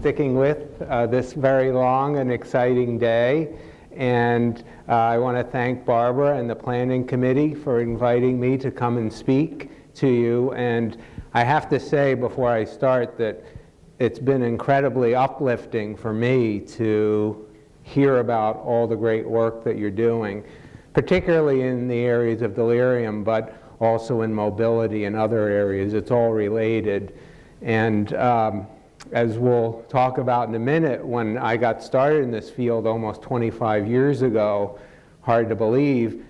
Sticking with this very long and exciting day. And I want to thank Barbara and the Planning Committee for inviting me to come and speak to you. And I have to say before I start that it's been incredibly uplifting for me to hear about all the great work that you're doing, particularly in the areas of delirium, but also in mobility and other areas. It's all related. And as we'll talk about in a minute, when I got started in this field almost 25 years ago, hard to believe,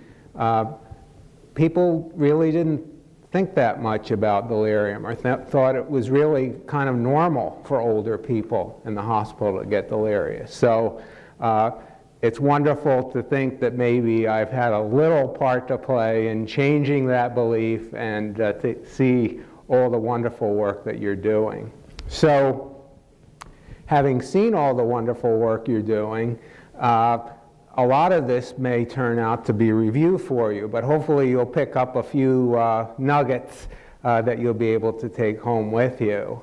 people really didn't think that much about delirium or thought it was really kind of normal for older people in the hospital to get delirious. So it's wonderful to think that maybe I've had a little part to play in changing that belief and to see all the wonderful work that you're doing. So, having seen all the wonderful work you're doing, a lot of this may turn out to be review for you, but hopefully you'll pick up a few nuggets that you'll be able to take home with you.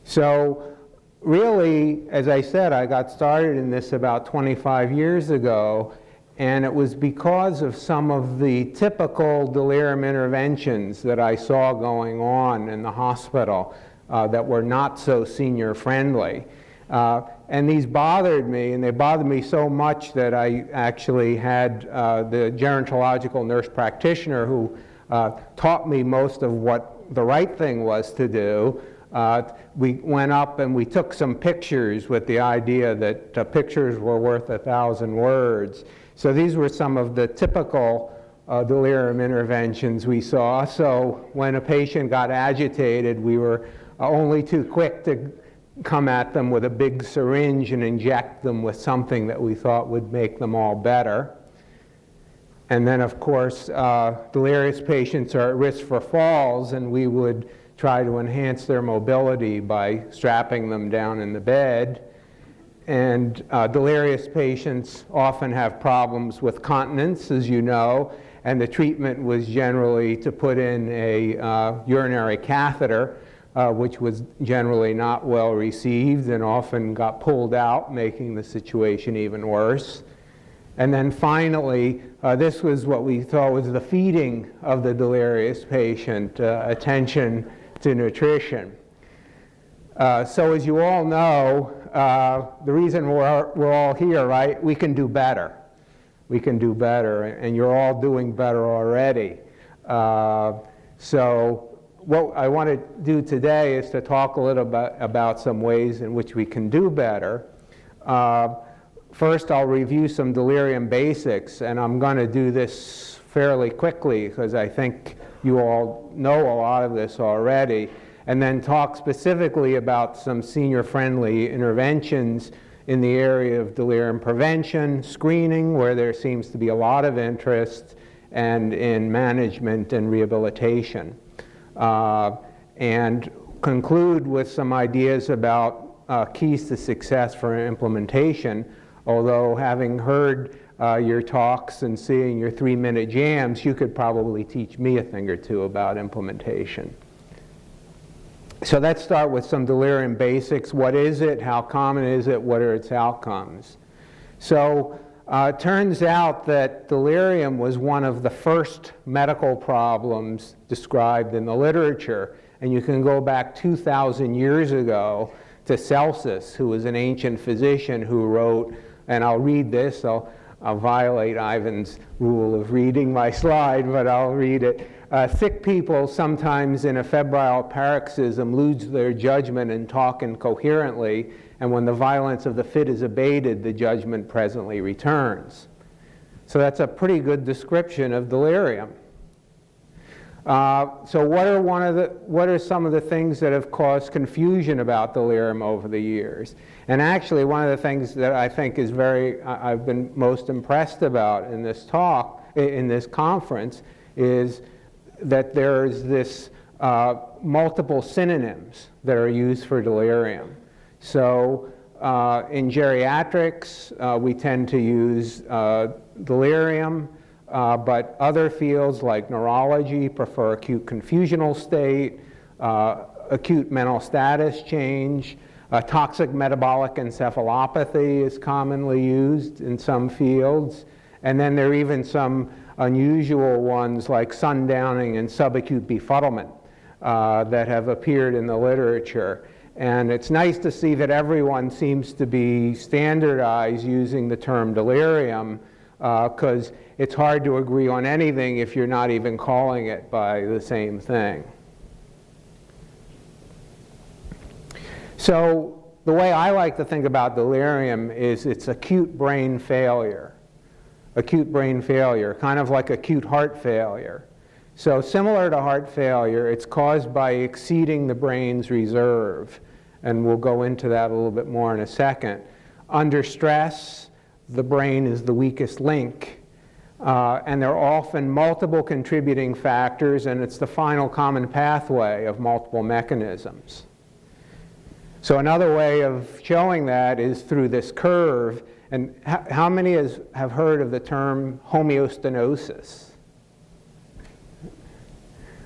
So really, as I said, I got started in this about 25 years ago, and it was because of some of the typical delirium interventions that I saw going on in the hospital that were not so senior friendly. And these bothered me, and they bothered me so much that I actually had the gerontological nurse practitioner who taught me most of what the right thing was to do. We went up and we took some pictures with the idea that pictures were worth 1,000 words. So these were some of the typical delirium interventions we saw. So when a patient got agitated, we were only too quick to come at them with a big syringe and inject them with something that we thought would make them all better. And then, of course, delirious patients are at risk for falls, and we would try to enhance their mobility by strapping them down in the bed. And delirious patients often have problems with continence, as you know, and the treatment was generally to put in a urinary catheter, which was generally not well received and often got pulled out, making the situation even worse. And then finally, this was what we thought was the feeding of the delirious patient, attention to nutrition. So as you all know, the reason we're all here, right? We can do better. We can do better, and you're all doing better already. So what I want to do today is to talk a little bit about some ways in which we can do better. First, I'll review some delirium basics, and I'm going to do this fairly quickly because I think you all know a lot of this already. And then talk specifically about some senior-friendly interventions in the area of delirium prevention, screening, where there seems to be a lot of interest, and in management and rehabilitation. And conclude with some ideas about keys to success for implementation, although having heard your talks and seeing your 3-minute jams, you could probably teach me a thing or two about implementation. So let's start with some delirium basics. What is it? How common is it? What are its outcomes? So it turns out that delirium was one of the first medical problems described in the literature. And you can go back 2,000 years ago to Celsus, who was an ancient physician who wrote, and I'll read this, I'll violate Ivan's rule of reading my slide, but I'll read it. Sick people, sometimes in a febrile paroxysm, lose their judgment and talk incoherently, and when the violence of the fit is abated, the judgment presently returns. So that's a pretty good description of delirium. So what are some of the things that have caused confusion about delirium over the years? And actually, one of the things that I think is I've been most impressed about in this talk, in this conference, is that there's this multiple synonyms that are used for delirium. So in geriatrics, we tend to use delirium, but other fields like neurology prefer acute confusional state. acute mental status change. Toxic metabolic encephalopathy is commonly used in some fields. And then there are even some unusual ones like sundowning and subacute befuddlement that have appeared in the literature. And it's nice to see that everyone seems to be standardized using the term delirium, because it's hard to agree on anything if you're not even calling it by the same thing. So the way I like to think about delirium is it's acute brain failure. Acute brain failure, kind of like acute heart failure. So similar to heart failure, it's caused by exceeding the brain's reserve. And we'll go into that a little bit more in a second. Under stress, the brain is the weakest link. And there are often multiple contributing factors, and it's the final common pathway of multiple mechanisms. So another way of showing that is through this curve. And how many have heard of the term homeostenosis?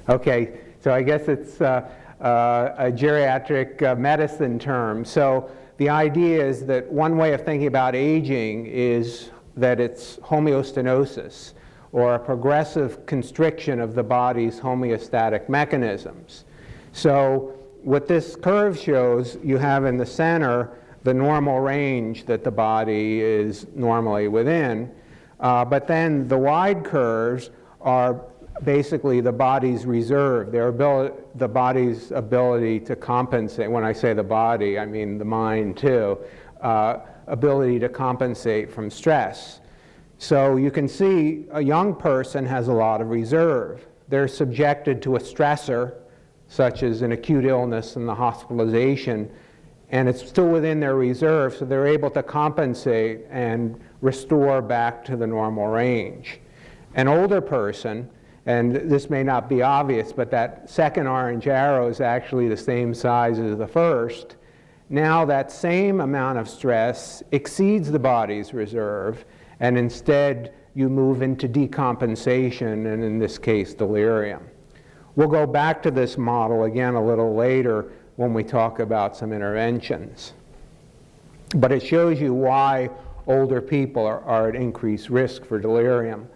Okay, so I guess it's a geriatric medicine term. So the idea is that one way of thinking about aging is that it's homeostenosis, or a progressive constriction of the body's homeostatic mechanisms. So what this curve shows, you have in the center the normal range that the body is normally within, but then the wide curves are basically the body's reserve, the body's ability to compensate. When I say the body, I mean the mind too, ability to compensate from stress. So you can see a young person has a lot of reserve. They're subjected to a stressor, such as an acute illness and the hospitalization, and it's still within their reserve, so they're able to compensate and restore back to the normal range. An older person, and this may not be obvious, but that second orange arrow is actually the same size as the first. Now that same amount of stress exceeds the body's reserve, and instead you move into decompensation, and in this case, delirium. We'll go back to this model again a little later when we talk about some interventions. But it shows you why older people are at increased risk for delirium.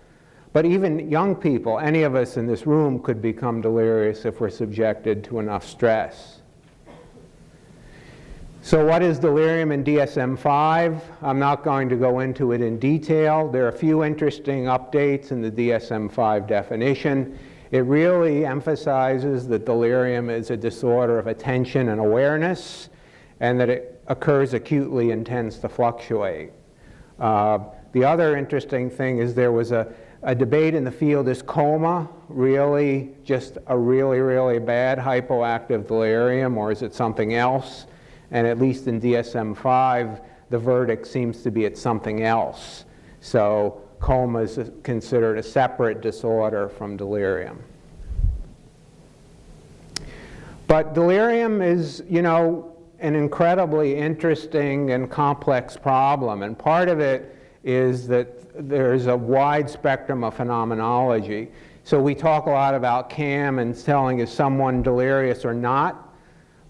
But even young people, any of us in this room, could become delirious if we're subjected to enough stress. So what is delirium in DSM-5? I'm not going to go into it in detail. There are a few interesting updates in the DSM-5 definition. It really emphasizes that delirium is a disorder of attention and awareness, and that it occurs acutely and tends to fluctuate. The other interesting thing is there was a debate in the field, is coma really just a really, really bad hypoactive delirium, or is it something else? And at least in DSM-5, the verdict seems to be it's something else. So coma is considered a separate disorder from delirium. But delirium is, an incredibly interesting and complex problem, and part of it is that there's a wide spectrum of phenomenology. So we talk a lot about CAM and telling is someone delirious or not,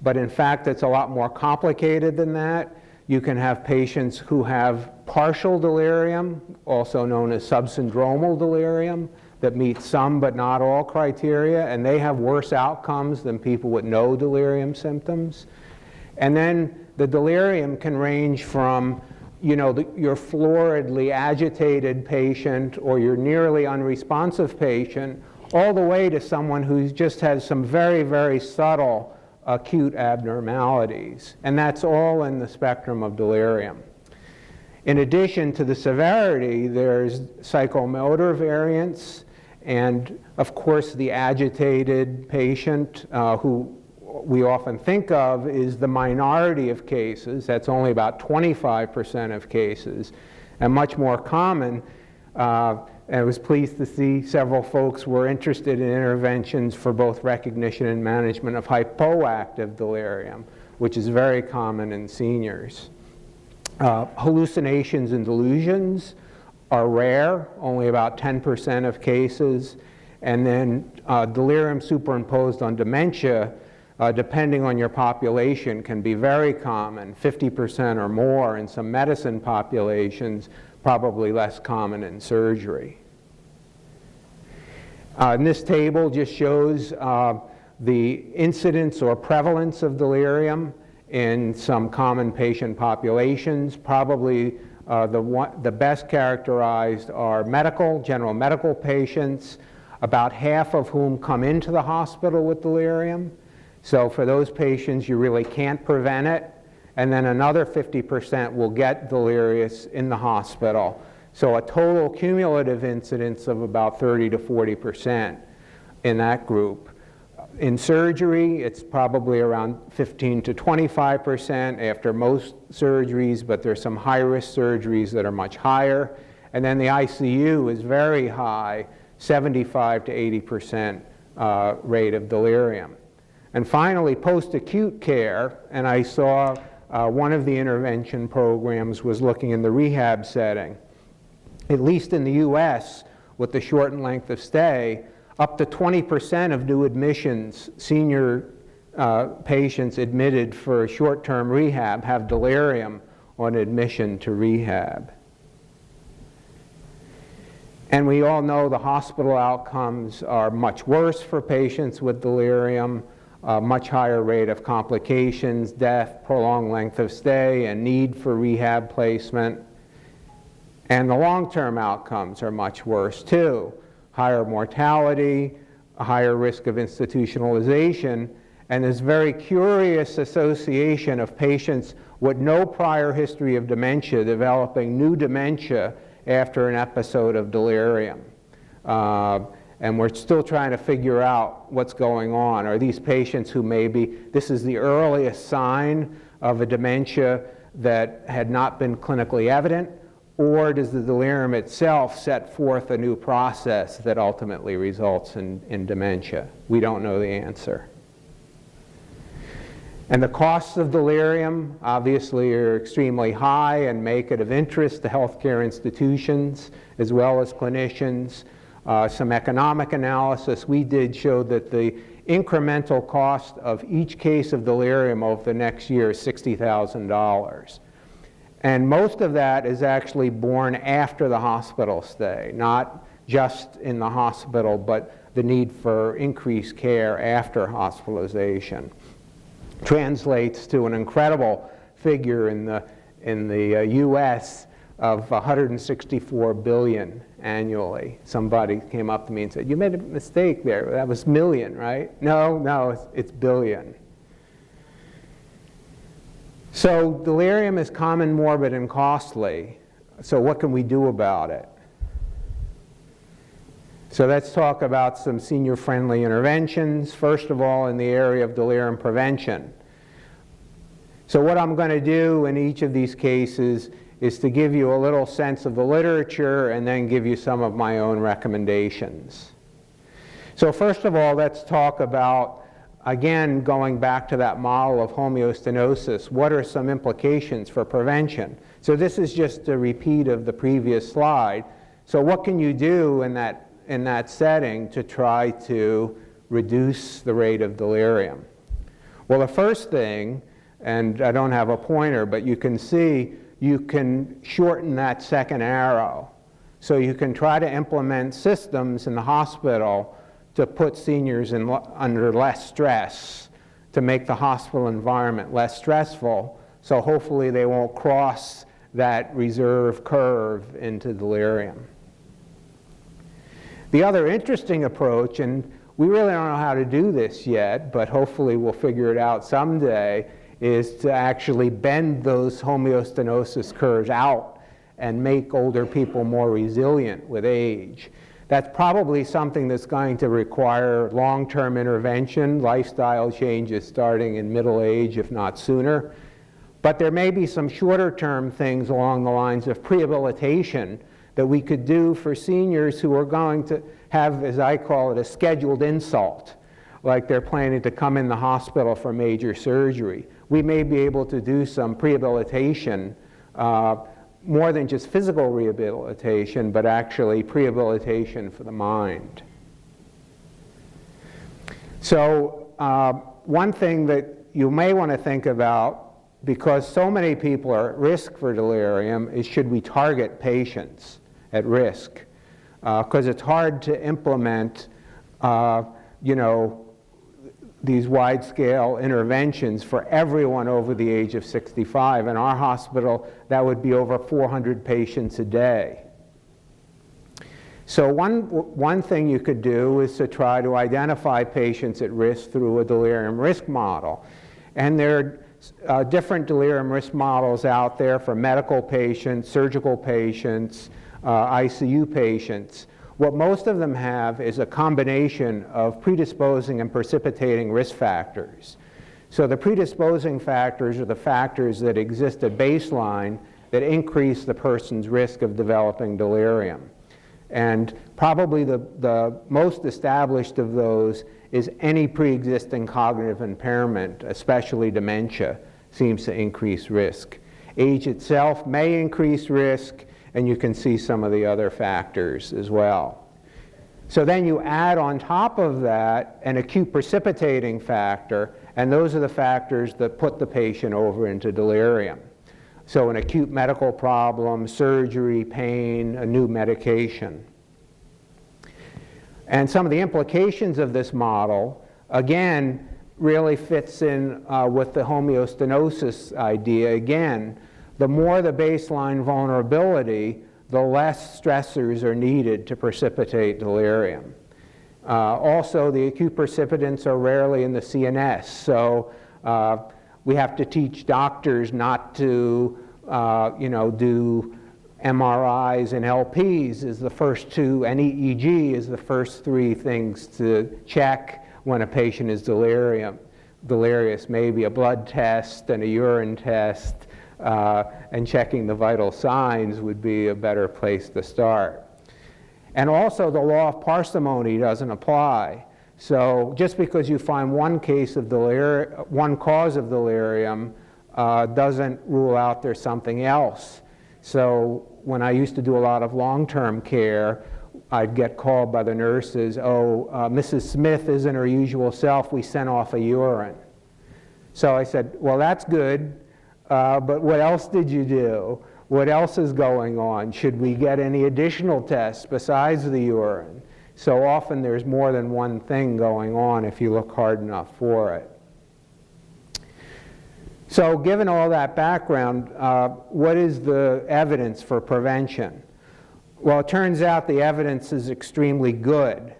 but in fact it's a lot more complicated than that. You can have patients who have partial delirium, also known as subsyndromal delirium, that meet some but not all criteria, and they have worse outcomes than people with no delirium symptoms. And then the delirium can range from your floridly agitated patient or your nearly unresponsive patient, all the way to someone who just has some very, very subtle acute abnormalities. And that's all in the spectrum of delirium. In addition to the severity, there's psychomotor variants, and of course the agitated patient who we often think of is the minority of cases. That's only about 25% of cases, and much more common. I was pleased to see several folks were interested in interventions for both recognition and management of hypoactive delirium, which is very common in seniors. Hallucinations and delusions are rare, only about 10% of cases. And then delirium superimposed on dementia, depending on your population, can be very common, 50% or more in some medicine populations, probably less common in surgery. And this table just shows the incidence or prevalence of delirium in some common patient populations. Probably the best characterized are general medical patients, about half of whom come into the hospital with delirium. So for those patients, you really can't prevent it. And then another 50% will get delirious in the hospital. So a total cumulative incidence of about 30 to 40% in that group. In surgery, it's probably around 15 to 25% after most surgeries, but there's some high-risk surgeries that are much higher. And then the ICU is very high, 75 to 80% rate of delirium. And finally, post-acute care, and I saw one of the intervention programs was looking in the rehab setting. At least in the US, with the shortened length of stay, up to 20% of new admissions, senior patients admitted for short-term rehab, have delirium on admission to rehab. And we all know the hospital outcomes are much worse for patients with delirium, a much higher rate of complications, death, prolonged length of stay, and need for rehab placement. And the long-term outcomes are much worse too. Higher mortality, a higher risk of institutionalization, and this very curious association of patients with no prior history of dementia developing new dementia after an episode of delirium. And we're still trying to figure out what's going on. Are these patients who this is the earliest sign of a dementia that had not been clinically evident, or does the delirium itself set forth a new process that ultimately results in dementia? We don't know the answer. And the costs of delirium obviously are extremely high and make it of interest to healthcare institutions as well as clinicians. Some economic analysis we did showed that the incremental cost of each case of delirium over the next year is $60,000. And most of that is actually borne after the hospital stay, not just in the hospital, but the need for increased care after hospitalization. Translates to an incredible figure in the US of 164 billion annually. Somebody came up to me and said, "You made a mistake there. That was million, right?" No, it's billion. So delirium is common, morbid, and costly. So what can we do about it? So let's talk about some senior-friendly interventions. First of all, in the area of delirium prevention. So what I'm going to do in each of these cases is to give you a little sense of the literature and then give you some of my own recommendations. So first of all, let's talk about, again, going back to that model of homeostenosis, what are some implications for prevention? So this is just a repeat of the previous slide. So what can you do in that setting to try to reduce the rate of delirium? Well, the first thing, and I don't have a pointer, but you can see you can shorten that second arrow. So you can try to implement systems in the hospital to put seniors under less stress, to make the hospital environment less stressful, so hopefully they won't cross that reserve curve into delirium. The other interesting approach, and we really don't know how to do this yet, but hopefully we'll figure it out someday, is to actually bend those homeostenosis curves out and make older people more resilient with age. That's probably something that's going to require long-term intervention, lifestyle changes starting in middle age, if not sooner. But there may be some shorter-term things along the lines of prehabilitation that we could do for seniors who are going to have, as I call it, a scheduled insult, like they're planning to come in the hospital for major surgery. We may be able to do some prehabilitation, more than just physical rehabilitation, but actually prehabilitation for the mind. So one thing that you may want to think about, because so many people are at risk for delirium, is should we target patients at risk? Because it's hard to implement, you know, these wide-scale interventions for everyone over the age of 65. In our hospital, that would be over 400 patients a day. So one thing you could do is to try to identify patients at risk through a delirium risk model. And there are different delirium risk models out there for medical patients, surgical patients, ICU patients. What most of them have is a combination of predisposing and precipitating risk factors. So the predisposing factors are the factors that exist at baseline that increase the person's risk of developing delirium. And probably the most established of those is any pre-existing cognitive impairment, especially dementia, seems to increase risk. Age itself may increase risk, and you can see some of the other factors as well. So then you add on top of that an acute precipitating factor, and those are the factors that put the patient over into delirium. So an acute medical problem, surgery, pain, a new medication. And some of the implications of this model, again, really fits in with the homeostenosis idea. Again, the more the baseline vulnerability, the less stressors are needed to precipitate delirium. Also, the acute precipitants are rarely in the CNS, so we have to teach doctors not to do MRIs and LPs is the first two, and EEG is the first three things to check when a patient is delirious. Maybe a blood test and a urine test, and checking the vital signs would be a better place to start. And also the law of parsimony doesn't apply. So just because you find one case of delirium, one cause of delirium, doesn't rule out there's something else. So when I used to do a lot of long-term care, I'd get called by the nurses, Mrs. Smith isn't her usual self, we sent off a urine. So I said, well, that's good, but what else did you do? What else is going on? Should we get any additional tests besides the urine? So often there's more than one thing going on if you look hard enough for it. So given all that background, what is the evidence for prevention? Well, it turns out the evidence is extremely good.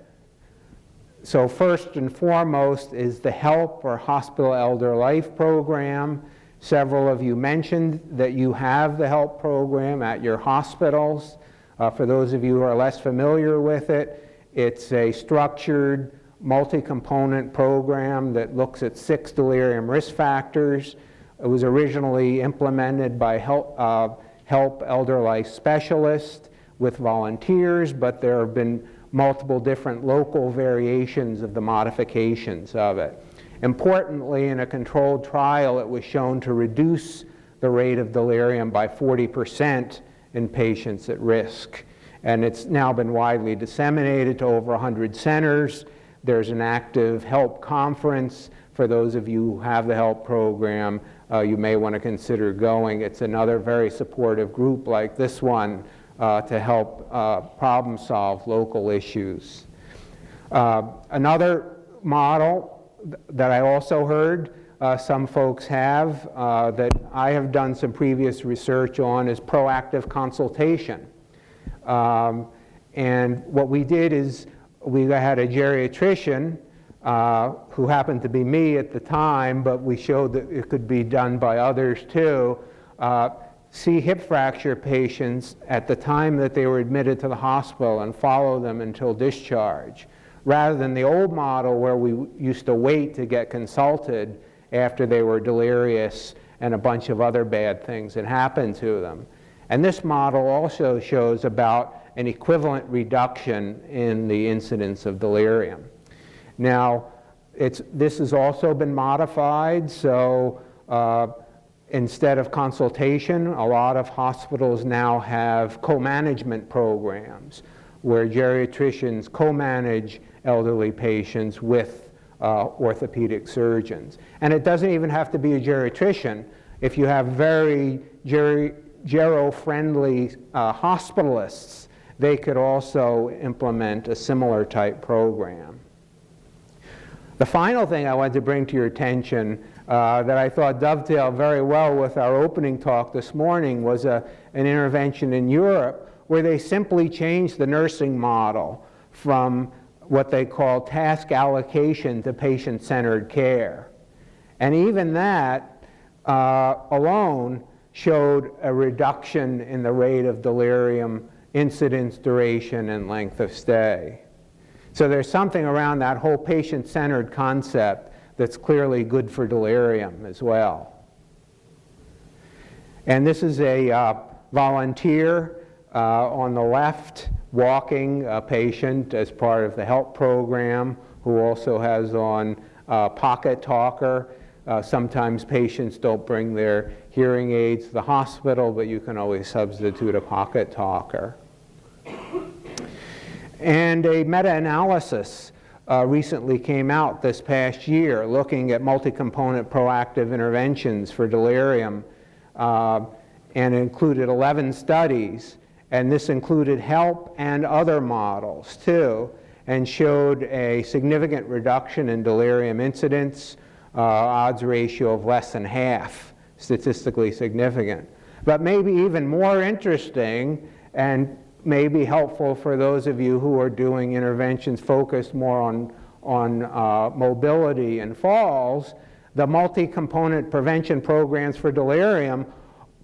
So first and foremost is the HELP, or Hospital Elder Life program. Several of you mentioned that you have the HELP program at your hospitals. For those of you who are less familiar with it, it's a structured, multi-component program that looks at 6 delirium risk factors. It was originally implemented by HELP Elder Life specialists with volunteers, but there have been multiple different local variations of the modifications of it. Importantly, in a controlled trial, it was shown to reduce the rate of delirium by 40% in patients at risk. And it's now been widely disseminated to over 100 centers. There's an active HELP conference. For those of you who have the HELP program, you may want to consider going. It's another very supportive group like this one to help problem solve local issues. Another model that I also heard some folks have, that I have done some previous research on, is proactive consultation. And what we did is we had a geriatrician who happened to be me at the time, but we showed that it could be done by others too, see hip fracture patients at the time that they were admitted to the hospital and follow them until discharge, rather than the old model where we used to wait to get consulted after they were delirious and a bunch of other bad things had happened to them. And this model also shows about an equivalent reduction in the incidence of delirium. Now, this has also been modified, so instead of consultation, a lot of hospitals now have co-management programs where geriatricians co-manage elderly patients with orthopedic surgeons. And it doesn't even have to be a geriatrician. If you have very gero-friendly hospitalists, they could also implement a similar type program. The final thing I wanted to bring to your attention that I thought dovetailed very well with our opening talk this morning was an intervention in Europe where they simply changed the nursing model from what they call task allocation to patient-centered care. And even that alone showed a reduction in the rate of delirium incidence, duration, and length of stay. So there's something around that whole patient-centered concept that's clearly good for delirium as well. And this is a volunteer on the left walking a patient as part of the HELP program, who also has on pocket talker. Sometimes patients don't bring their hearing aids to the hospital, but you can always substitute a pocket talker. And a meta-analysis recently came out this past year looking at multi-component proactive interventions for delirium, and included 11 studies. And this included HELP and other models too, and showed a significant reduction in delirium incidence, odds ratio of less than half, statistically significant. But maybe even more interesting and maybe helpful for those of you who are doing interventions focused more on mobility and falls, the multi-component prevention programs for delirium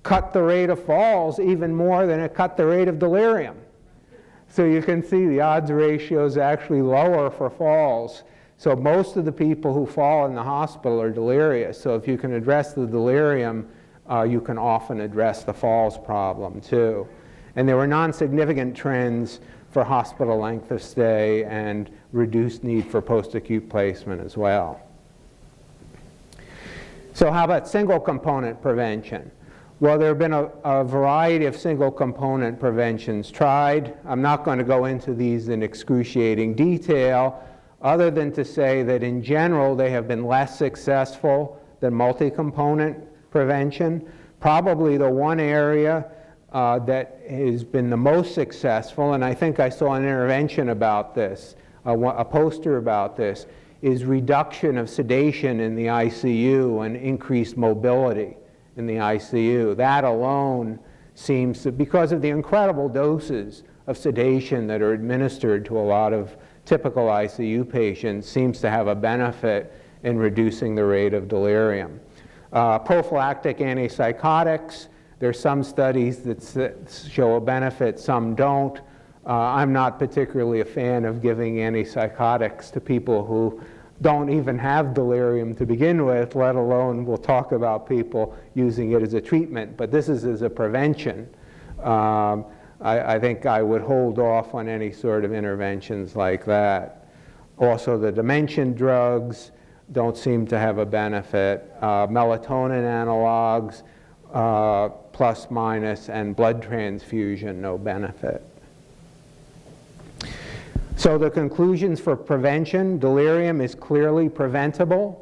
cut the rate of falls even more than it cut the rate of delirium. So you can see the odds ratio is actually lower for falls. So most of the people who fall in the hospital are delirious. So if you can address the delirium, you can often address the falls problem too. And there were non-significant trends for hospital length of stay and reduced need for post-acute placement as well. So how about single component prevention? Well, there have been a variety of single component preventions tried. I'm not going to go into these in excruciating detail, other than to say that in general they have been less successful than multi-component prevention. Probably the one area that has been the most successful, and I think I saw an intervention about this, a poster about this, is reduction of sedation in the ICU and increased mobility in the ICU. That alone seems to, because of the incredible doses of sedation that are administered to a lot of typical ICU patients, seems to have a benefit in reducing the rate of delirium. Prophylactic antipsychotics, there's some studies that show a benefit, some don't. I'm not particularly a fan of giving antipsychotics to people who don't even have delirium to begin with, let alone we'll talk about people using it as a treatment. But this is as a prevention. I think I would hold off on any sort of interventions like that. Also, the dementia drugs don't seem to have a benefit. Melatonin analogs, plus minus, and blood transfusion, no benefit. So the conclusions for prevention: delirium is clearly preventable.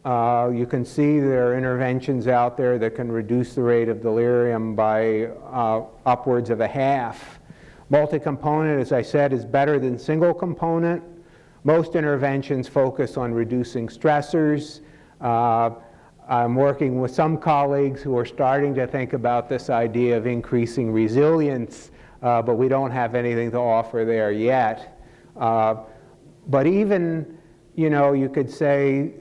You can see there are interventions out there that can reduce the rate of delirium by upwards of a half. Multi-component, as I said, is better than single component. Most interventions focus on reducing stressors. I'm working with some colleagues who are starting to think about this idea of increasing resilience, but we don't have anything to offer there yet. But even, you could say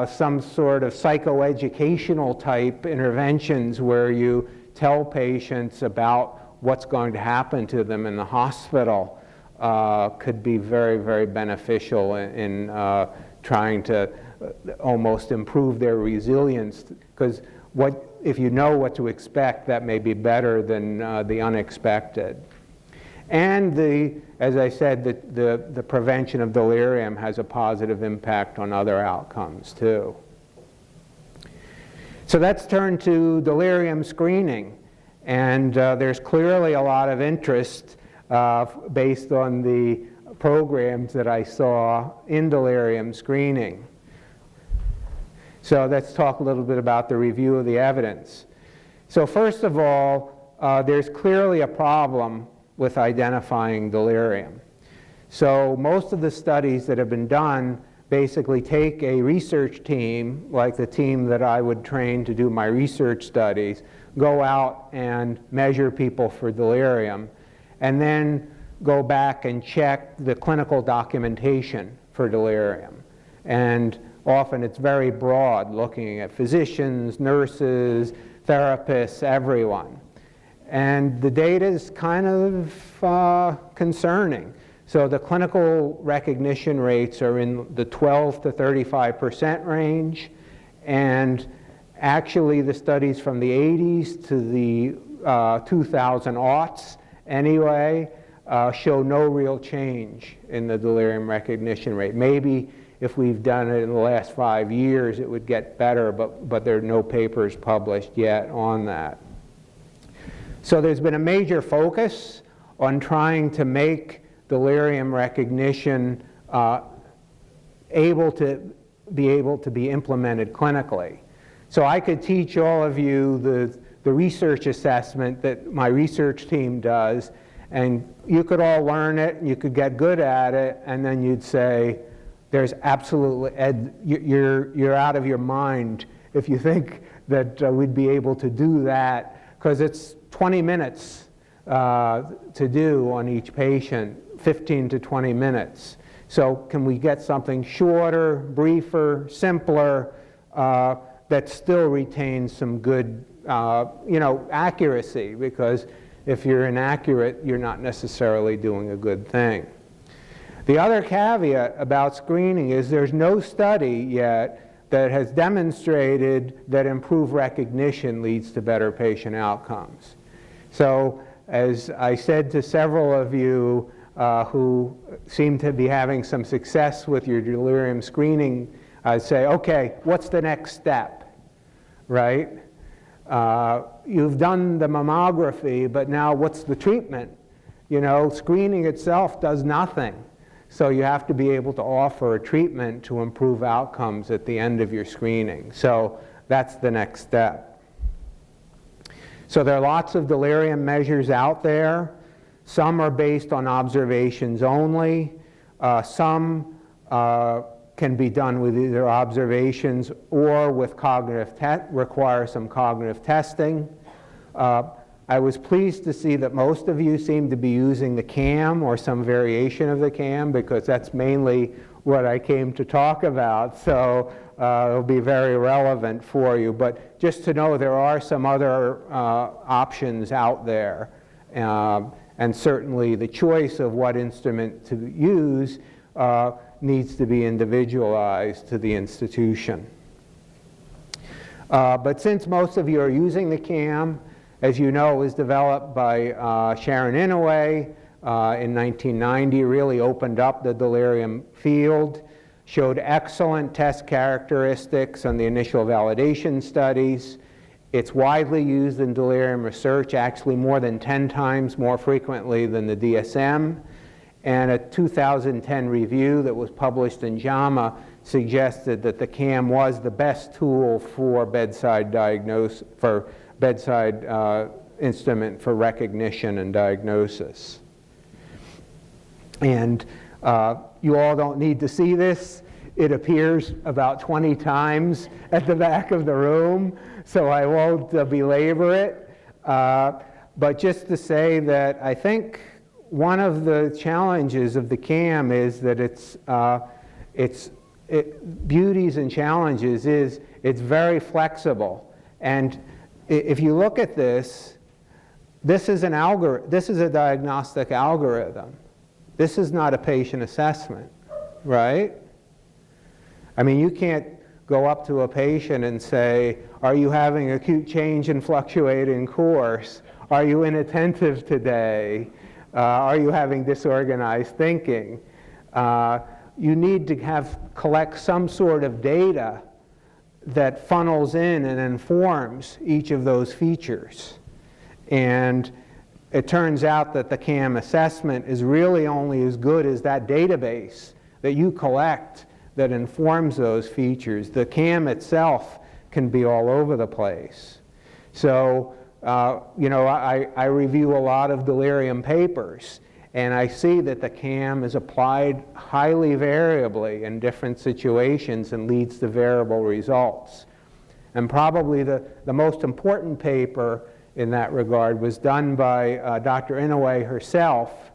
some sort of psychoeducational type interventions where you tell patients about what's going to happen to them in the hospital could be very, very beneficial in trying to almost improve their resilience, because if you know what to expect, that may be better than the unexpected. And as I said, the prevention of delirium has a positive impact on other outcomes too. So let's turn to delirium screening. And there's clearly a lot of interest based on the programs that I saw in delirium screening. So let's talk a little bit about the review of the evidence. So first of all, there's clearly a problem with identifying delirium. So most of the studies that have been done basically take a research team, like the team that I would train to do my research studies, go out and measure people for delirium, and then go back and check the clinical documentation for delirium. And often it's very broad, looking at physicians, nurses, therapists, everyone. And the data is kind of concerning. So the clinical recognition rates are in the 12 to 35% range, and actually the studies from the 80s to the 2000 aughts anyway show no real change in the delirium recognition rate. Maybe if we've done it in the last 5 years it would get better, but there are no papers published yet on that. So there's been a major focus on trying to make delirium recognition able to be implemented clinically. So I could teach all of you the research assessment that my research team does, and you could all learn it, and you could get good at it, and then you'd say, there's absolutely, you're out of your mind if you think that we'd be able to do that, because it's 20 minutes to do on each patient, 15 to 20 minutes. So can we get something shorter, briefer, simpler, that still retains some good, accuracy, because if you're inaccurate, you're not necessarily doing a good thing. The other caveat about screening is there's no study yet that has demonstrated that improved recognition leads to better patient outcomes. So as I said to several of you who seem to be having some success with your delirium screening, I'd say, okay, what's the next step, right? You've done the mammography, but now what's the treatment? Screening itself does nothing. So you have to be able to offer a treatment to improve outcomes at the end of your screening. So that's the next step. So there are lots of delirium measures out there. Some are based on observations only. Some can be done with either observations or with require some cognitive testing. I was pleased to see that most of you seem to be using the CAM or some variation of the CAM, because that's mainly what I came to talk about, so it'll be very relevant for you. But just to know there are some other options out there, and certainly the choice of what instrument to use needs to be individualized to the institution. But since most of you are using the CAM, as you know, it was developed by Sharon Inouye in 1990, really opened up the delirium field, showed excellent test characteristics on the initial validation studies. It's widely used in delirium research, actually more than 10 times more frequently than the DSM. And a 2010 review that was published in JAMA suggested that the CAM was the best tool for bedside instrument for recognition and diagnosis. And you all don't need to see this. It appears about 20 times at the back of the room, so I won't belabor it. But just to say that I think one of the challenges of the CAM is that its beauties and challenges is it's very flexible. And if you look at this, this is a diagnostic algorithm. This is not a patient assessment, right? I mean, you can't go up to a patient and say, are you having acute change in fluctuating course? Are you inattentive today? Are you having disorganized thinking? You need to collect some sort of data that funnels in and informs each of those features. And it turns out that the CAM assessment is really only as good as that database that you collect that informs those features. The CAM itself can be all over the place. So, you know, I review a lot of delirium papers, and I see that the CAM is applied highly variably in different situations and leads to variable results. And probably the most important paper in that regard was done by Dr. Inouye herself.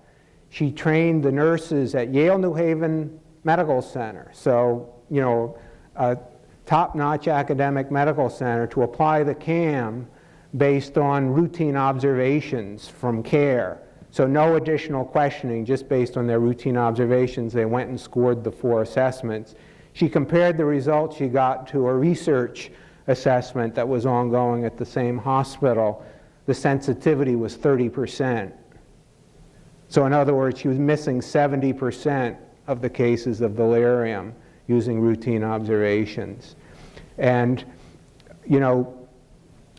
She trained the nurses at Yale New Haven Medical Center, so, you know, a top-notch academic medical center, to apply the CAM based on routine observations from care. So no additional questioning, just based on their routine observations. They went and scored the 4 assessments. She compared the results she got to a research assessment that was ongoing at the same hospital. The sensitivity was 30%. So in other words, she was missing 70% of the cases of delirium using routine observations. And, you know,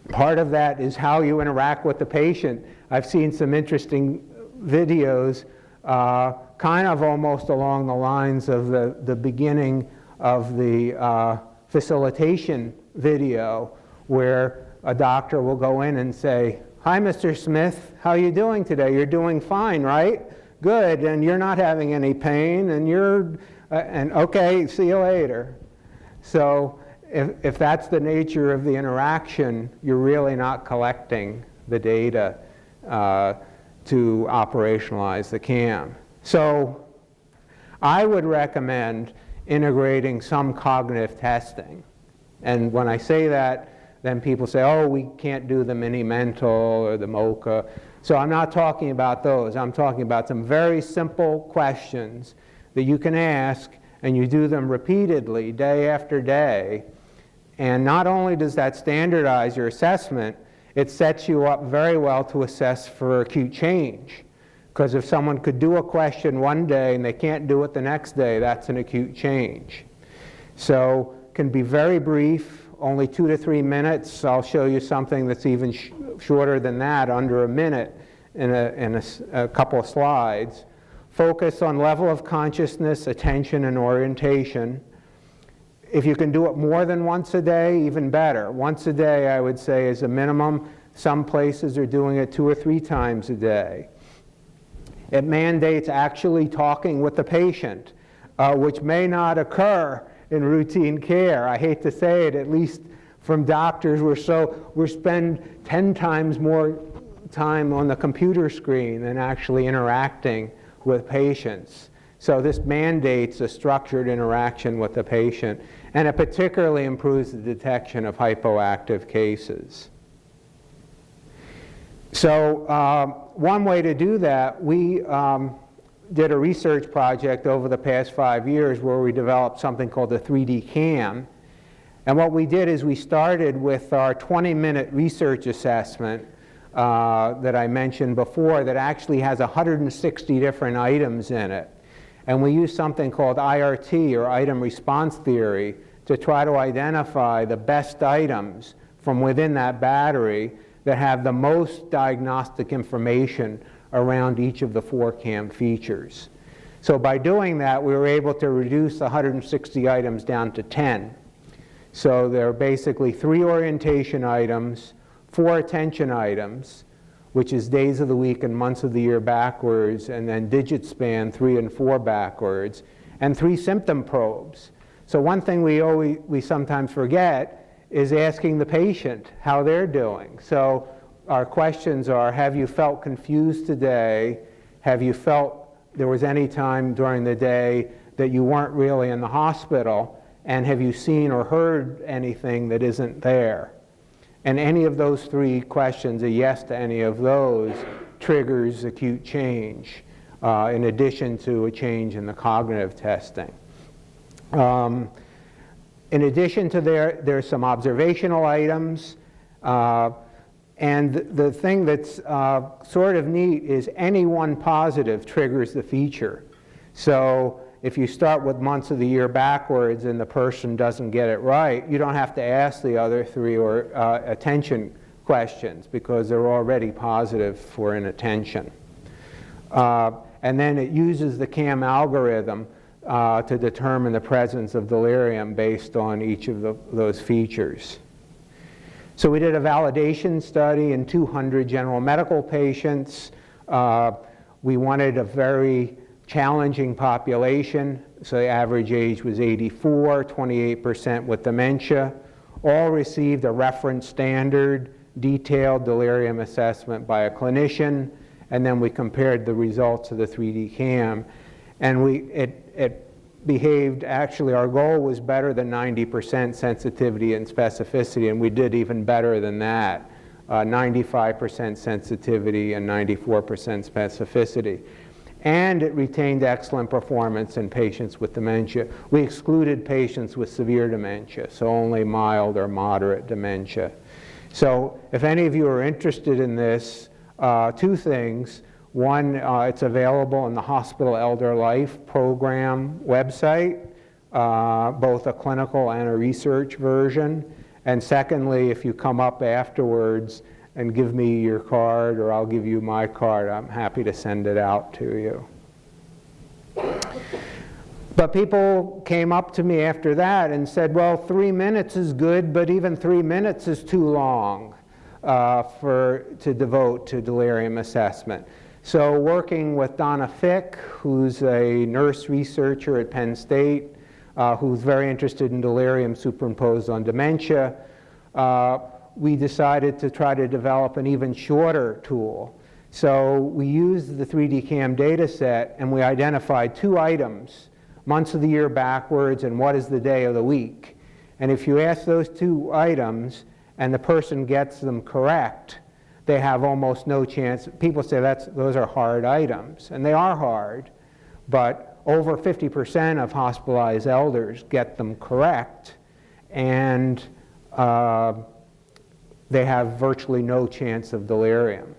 part of that is how you interact with the patient. I've seen some interesting videos, kind of almost along the lines of the beginning of the facilitation video, where a doctor will go in and say, "Hi, Mr. Smith, how are you doing today? You're doing fine, right? Good, and you're not having any pain, and you're, and okay, see you later." So if that's the nature of the interaction, you're really not collecting the data to operationalize the CAM. So I would recommend integrating some cognitive testing. And when I say that, then people say, oh, we can't do the mini-mental or the MOCA. So I'm not talking about those. I'm talking about some very simple questions that you can ask, and you do them repeatedly, day after day. And not only does that standardize your assessment, it sets you up very well to assess for acute change. Because if someone could do a question one day and they can't do it the next day, that's an acute change. So it can be very brief, only 2 to 3 minutes. I'll show you something that's even shorter than that, under a minute, in a couple of slides. Focus on level of consciousness, attention, and orientation. If you can do it more than once a day, even better. Once a day, I would say, is a minimum. Some places are doing it 2 or 3 times a day. It mandates actually talking with the patient, which may not occur in routine care. I hate to say it, at least from doctors, we spend 10 times more time on the computer screen than actually interacting with patients. So this mandates a structured interaction with the patient, and it particularly improves the detection of hypoactive cases. So one way to do that, we did a research project over the past 5 years where we developed something called the 3D CAM. And what we did is we started with our 20-minute research assessment that I mentioned before, that actually has 160 different items in it. And we used something called IRT, or item response theory, to try to identify the best items from within that battery that have the most diagnostic information around each of the 4 CAM features. So by doing that, we were able to reduce 160 items down to 10. So there are basically 3 orientation items, 4 attention items, which is days of the week and months of the year backwards, and then digit span 3 and 4 backwards, and 3 symptom probes. So one thing we sometimes forget is asking the patient how they're doing. So our questions are, have you felt confused today? Have you felt there was any time during the day that you weren't really in the hospital? And have you seen or heard anything that isn't there? And any of those 3 questions, a yes to any of those, triggers acute change, in addition to a change in the cognitive testing. In addition to there's some observational items. And the thing that's sort of neat is any one positive triggers the feature. So if you start with months of the year backwards and the person doesn't get it right, you don't have to ask the other 3 or attention questions because they're already positive for inattention. And then it uses the CAM algorithm to determine the presence of delirium based on each of those features. So we did a validation study in 200 general medical patients. We wanted a very challenging population. So the average age was 84, 28% with dementia. All received a reference standard, detailed delirium assessment by a clinician, and then we compared the results of the 3D CAM. And it behaved, actually our goal was better than 90% sensitivity and specificity, and we did even better than that, 95% sensitivity and 94% specificity. And it retained excellent performance in patients with dementia. We excluded patients with severe dementia, so only mild or moderate dementia. So if any of you are interested in this, two things. One, it's available in the Hospital Elder Life Program website, both a clinical and a research version. And secondly, if you come up afterwards and give me your card, or I'll give you my card, I'm happy to send it out to you. But people came up to me after that and said, well, 3 minutes is good, but even 3 minutes is too long to devote to delirium assessment. So working with Donna Fick, who's a nurse researcher at Penn State, who's very interested in delirium superimposed on dementia, we decided to try to develop an even shorter tool. So we used the 3D CAM data set and we identified 2 items, months of the year backwards and what is the day of the week. And if you ask those 2 items and the person gets them correct, they have almost no chance. People say those are hard items, and they are hard, but over 50% of hospitalized elders get them correct, and they have virtually no chance of delirium.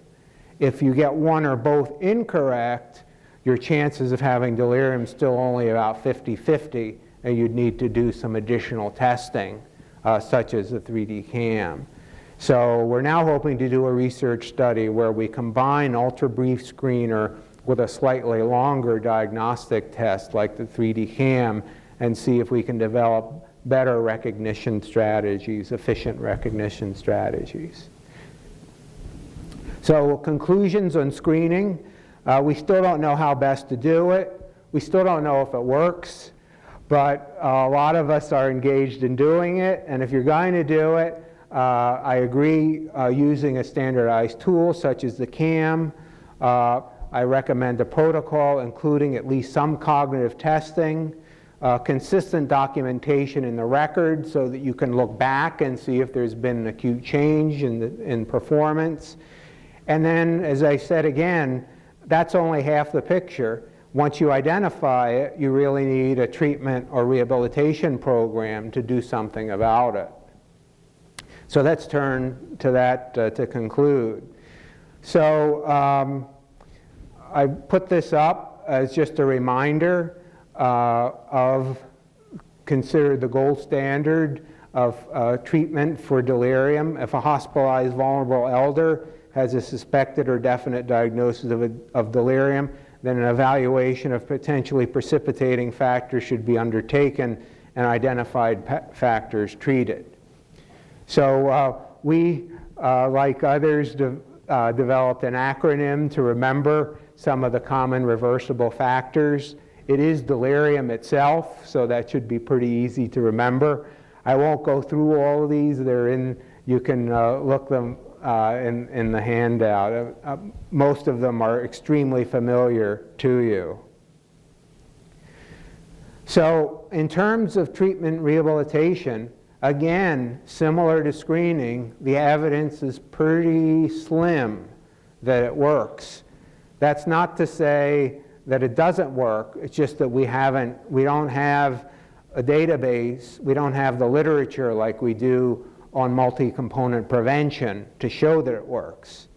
If you get one or both incorrect, your chances of having delirium still only about 50-50, and you'd need to do some additional testing, such as the 3D CAM. So we're now hoping to do a research study where we combine ultra-brief screener with a slightly longer diagnostic test like the 3D CAM and see if we can develop better recognition strategies, efficient recognition strategies. So conclusions on screening. We still don't know how best to do it. We still don't know if it works, but a lot of us are engaged in doing it, and if you're going to do it, I agree using a standardized tool such as the CAM. I recommend a protocol including at least some cognitive testing, consistent documentation in the record so that you can look back and see if there's been an acute change in performance. And then, as I said again, that's only half the picture. Once you identify it, you really need a treatment or rehabilitation program to do something about it. So let's turn to that to conclude. So I put this up as just a reminder of consider the gold standard of treatment for delirium. If a hospitalized vulnerable elder has a suspected or definite diagnosis of delirium, then an evaluation of potentially precipitating factors should be undertaken and identified factors treated. So we, like others, developed an acronym to remember some of the common reversible factors. It is delirium itself, so that should be pretty easy to remember. I won't go through all of these. They're in, you can look them in the handout. Most of them are extremely familiar to you. So in terms of treatment rehabilitation, again, similar to screening, the evidence is pretty slim that it works. That's not to say that it doesn't work. It's just that we don't have a database, we don't have the literature like we do on multi-component prevention to show that it works.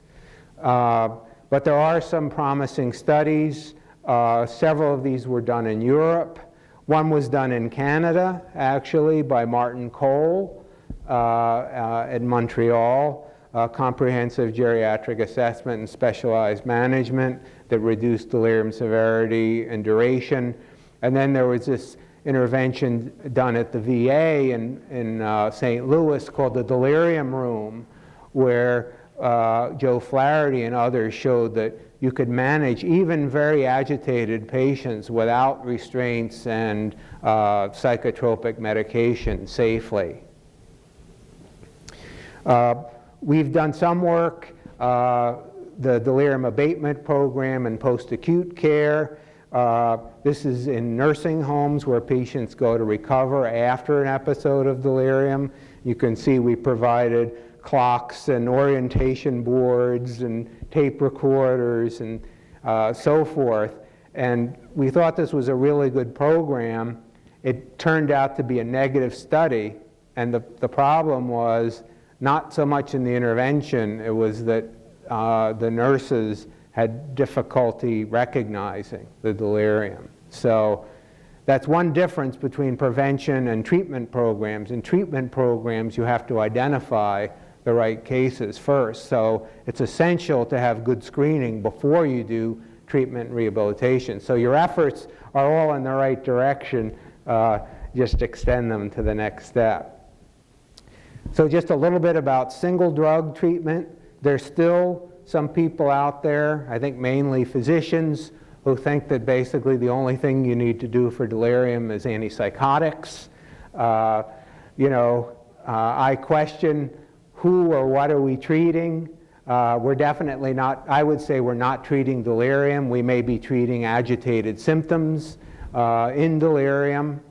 But there are some promising studies. Several of these were done in Europe. One was done in Canada, actually, by Martin Cole in Montreal. comprehensive geriatric assessment and specialized management that reduced delirium severity and duration. And then there was this intervention done at the VA in St. Louis called the Delirium Room, where Joe Flaherty and others showed that you could manage even very agitated patients without restraints and psychotropic medication safely. We've done some work, the Delirium Abatement program and post-acute care. This is in nursing homes where patients go to recover after an episode of delirium. You can see we provided clocks and orientation boards and tape recorders and so forth. And we thought this was a really good program. It turned out to be a negative study, and the problem was not so much in the intervention, it was that the nurses had difficulty recognizing the delirium. So that's one difference between prevention and treatment programs. In treatment programs, you have to identify the right cases first. So it's essential to have good screening before you do treatment and rehabilitation. So your efforts are all in the right direction. Just extend them to the next step. So just a little bit about single drug treatment. There's still some people out there, I think mainly physicians, who think that basically the only thing you need to do for delirium is antipsychotics. I question who or what are we treating. We're definitely not, I would say we're not treating delirium. We may be treating agitated symptoms in delirium.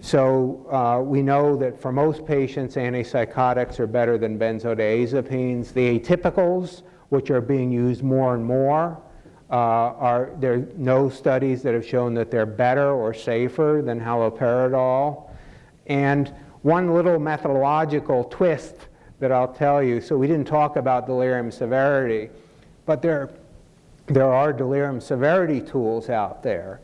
So we know that for most patients, antipsychotics are better than benzodiazepines. The atypicals, which are being used more and more, there are no studies that have shown that they're better or safer than haloperidol. And one little methodological twist that I'll tell you, so we didn't talk about delirium severity, but there are delirium severity tools out there.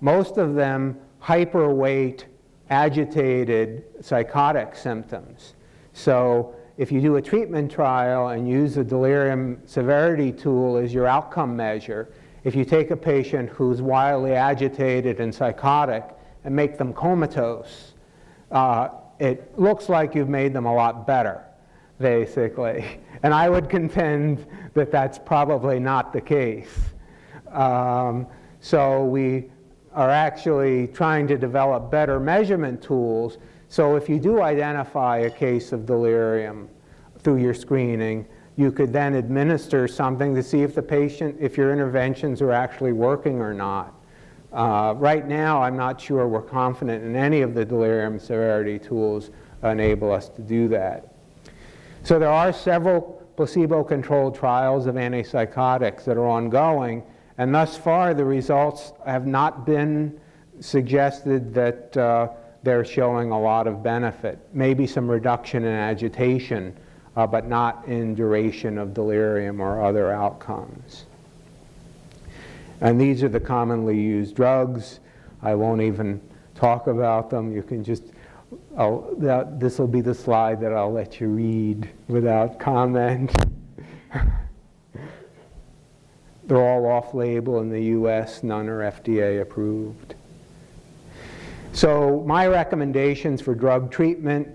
Most of them hyperweight agitated psychotic symptoms. So if you do a treatment trial and use a delirium severity tool as your outcome measure, if you take a patient who's wildly agitated and psychotic and make them comatose, it looks like you've made them a lot better, basically. And I would contend that that's probably not the case. So we are actually trying to develop better measurement tools. So if you do identify a case of delirium through your screening, you could then administer something to see if the patient, if your interventions are actually working or not. Right now, I'm not sure we're confident in any of the delirium severity tools enable us to do that. So there are several placebo-controlled trials of antipsychotics that are ongoing, and thus far the results have not been suggested that they're showing a lot of benefit. Maybe some reduction in agitation, but not in duration of delirium or other outcomes. And these are the commonly used drugs. I won't even talk about them. You can just, this will be the slide that I'll let you read without comment. They're all off-label in the US, none are FDA approved. So my recommendations for drug treatment,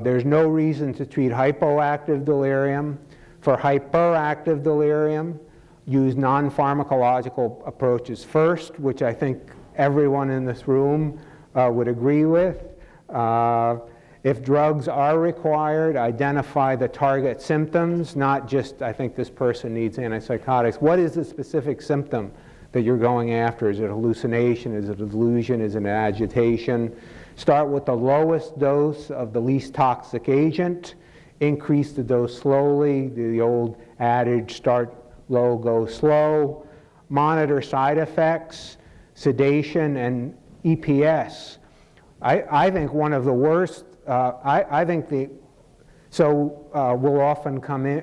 there's no reason to treat hypoactive delirium. For hyperactive delirium, use non-pharmacological approaches first, which I think everyone in this room would agree with. If drugs are required, identify the target symptoms, not just, I think this person needs antipsychotics. What is the specific symptom that you're going after? Is it hallucination? Is it a delusion? Is it an agitation? Start with the lowest dose of the least toxic agent. Increase the dose slowly. The old adage, start low, go slow. Monitor side effects, sedation, and EPS. I think one of the worst, I think we'll often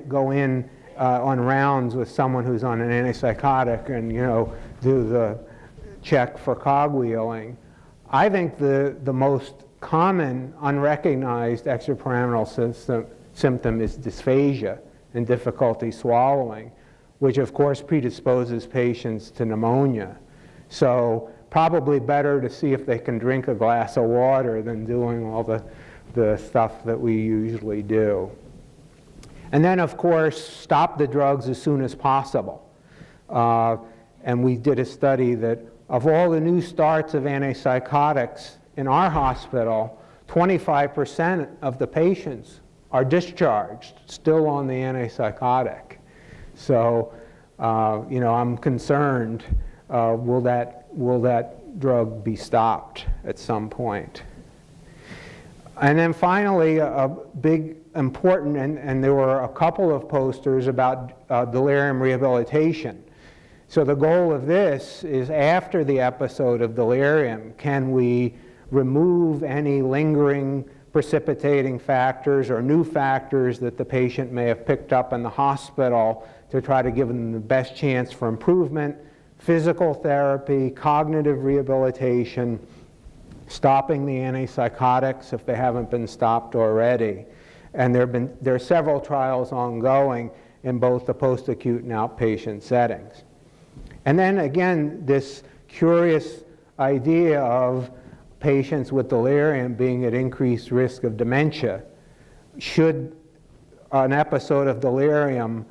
go in on rounds with someone who's on an antipsychotic and, do the check for cogwheeling. I think the most common unrecognized extrapyramidal symptom is dysphagia and difficulty swallowing, which of course predisposes patients to pneumonia. So probably better to see if they can drink a glass of water than doing all the stuff that we usually do. And then of course stop the drugs as soon as possible. And we did a study that of all the new starts of antipsychotics in our hospital, 25% of the patients are discharged still on the antipsychotic. So, you know, I'm concerned, will that drug be stopped at some point? And then finally, a big important, and there were a couple of posters about delirium rehabilitation. So the goal of this is after the episode of delirium, can we remove any lingering precipitating factors or new factors that the patient may have picked up in the hospital to try to give them the best chance for improvement, physical therapy, cognitive rehabilitation, stopping the antipsychotics if they haven't been stopped already. And there are several trials ongoing in both the post-acute and outpatient settings. And then again, this curious idea of patients with delirium being at increased risk of dementia. Should an episode of delirium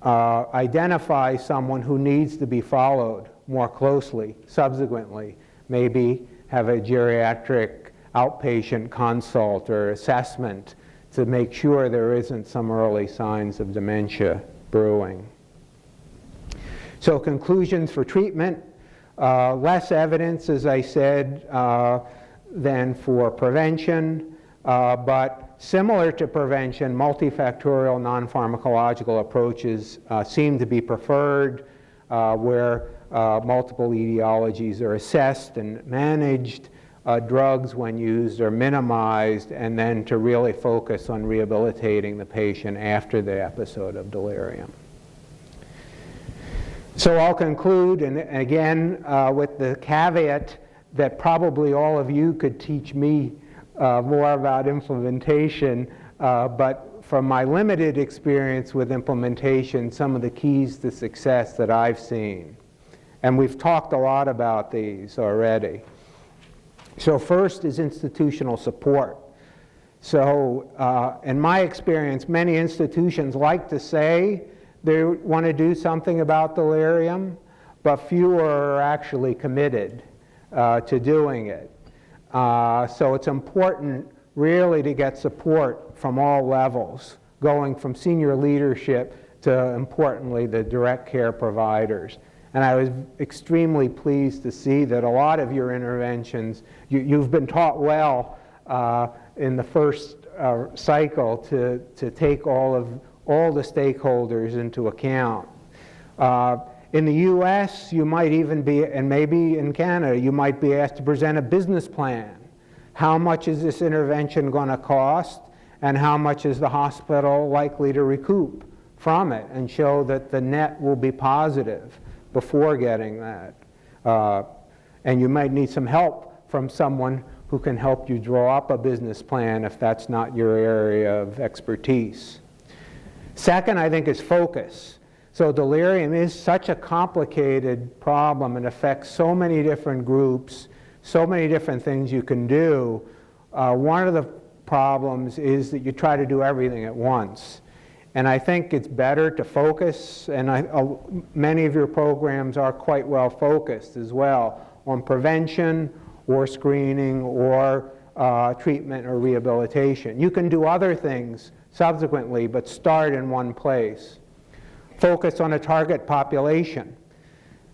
identify someone who needs to be followed more closely subsequently, maybe have a geriatric outpatient consult or assessment to make sure there isn't some early signs of dementia brewing. So conclusions for treatment, less evidence, as I said, than for prevention, but similar to prevention, multifactorial non-pharmacological approaches seem to be preferred, where multiple etiologies are assessed and managed, drugs when used are minimized, and then to really focus on rehabilitating the patient after the episode of delirium. So I'll conclude, and again, with the caveat that probably all of you could teach me more about implementation, but from my limited experience with implementation, some of the keys to success that I've seen. And we've talked a lot about these already. So first is institutional support. So in my experience, many institutions like to say they want to do something about delirium, but fewer are actually committed to doing it. So it's important really to get support from all levels, going from senior leadership to, importantly, the direct care providers. And I was extremely pleased to see that a lot of your interventions, you've been taught well in the first cycle to take all the stakeholders into account. In the US, you might even be, and maybe in Canada, you might be asked to present a business plan. How much is this intervention going to cost, and how much is the hospital likely to recoup from it, and show that the net will be positive before getting that. And you might need some help from someone who can help you draw up a business plan if that's not your area of expertise. Second, I think, is focus. So delirium is such a complicated problem and affects so many different groups, so many different things you can do. One of the problems is that you try to do everything at once. And I think it's better to focus, and many of your programs are quite well focused as well on prevention or screening or treatment or rehabilitation. You can do other things subsequently, but start in one place. Focus on a target population.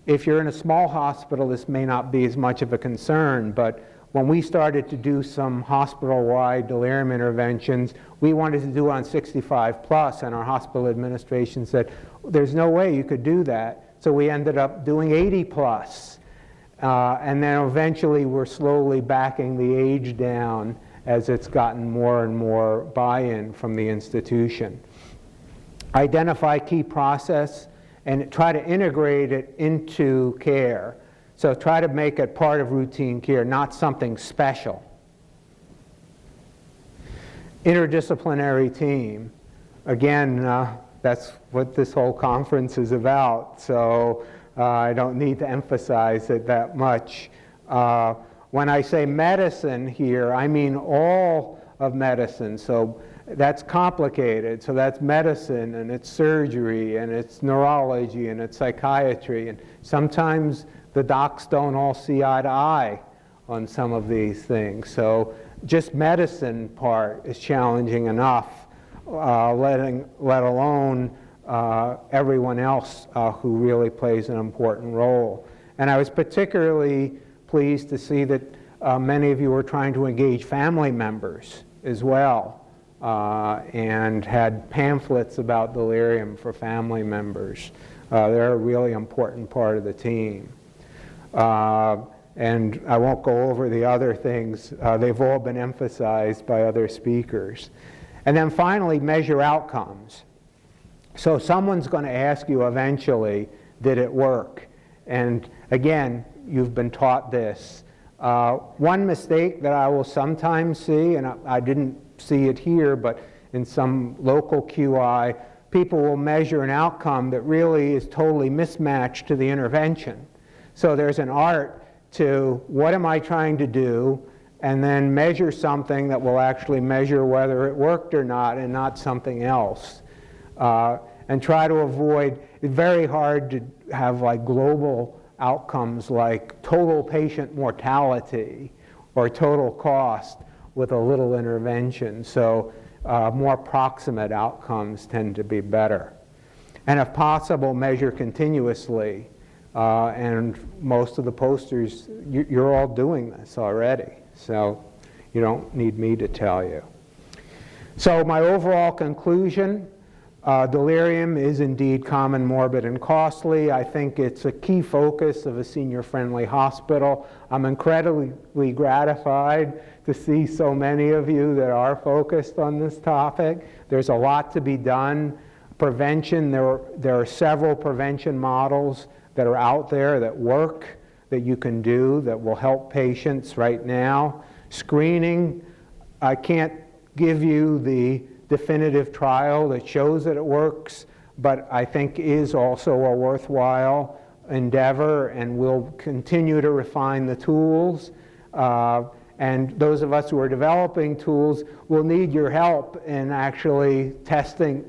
If you're in a small hospital, this may not be as much of a concern, but when we started to do some hospital-wide delirium interventions, we wanted to do on 65 plus, and our hospital administration said, there's no way you could do that. So we ended up doing 80 plus. And then eventually we're slowly backing the age down as it's gotten more and more buy-in from the institution. Identify key process and try to integrate it into care. So try to make it part of routine care, not something special. Interdisciplinary team. Again, that's what this whole conference is about, so I don't need to emphasize it that much. When I say medicine here, I mean all of medicine, so that's complicated. So that's medicine, and it's surgery, and it's neurology, and it's psychiatry, and sometimes the docs don't all see eye to eye on some of these things. So just medicine part is challenging enough, let alone everyone else who really plays an important role. And I was particularly pleased to see that many of you were trying to engage family members as well, and had pamphlets about delirium for family members. They're a really important part of the team. And I won't go over the other things. They've all been emphasized by other speakers. And then finally, measure outcomes. So someone's going to ask you eventually, did it work? And again, you've been taught this. One mistake that I will sometimes see, and I didn't see it here, but in some local QI, people will measure an outcome that really is totally mismatched to the intervention. So there's an art to what am I trying to do, and then measure something that will actually measure whether it worked or not, and not something else. And try to avoid, it's very hard to have like global outcomes like total patient mortality or total cost with a little intervention. So more proximate outcomes tend to be better. And if possible, measure continuously. And most of the posters, you're all doing this already. So you don't need me to tell you. So my overall conclusion, delirium is indeed common, morbid, and costly. I think it's a key focus of a senior-friendly hospital. I'm incredibly gratified to see so many of you that are focused on this topic. There's a lot to be done. Prevention, there are several prevention models that are out there that work, that you can do, that will help patients right now. Screening, I can't give you the definitive trial that shows that it works, but I think is also a worthwhile endeavor, and we'll continue to refine the tools. And those of us who are developing tools will need your help in actually testing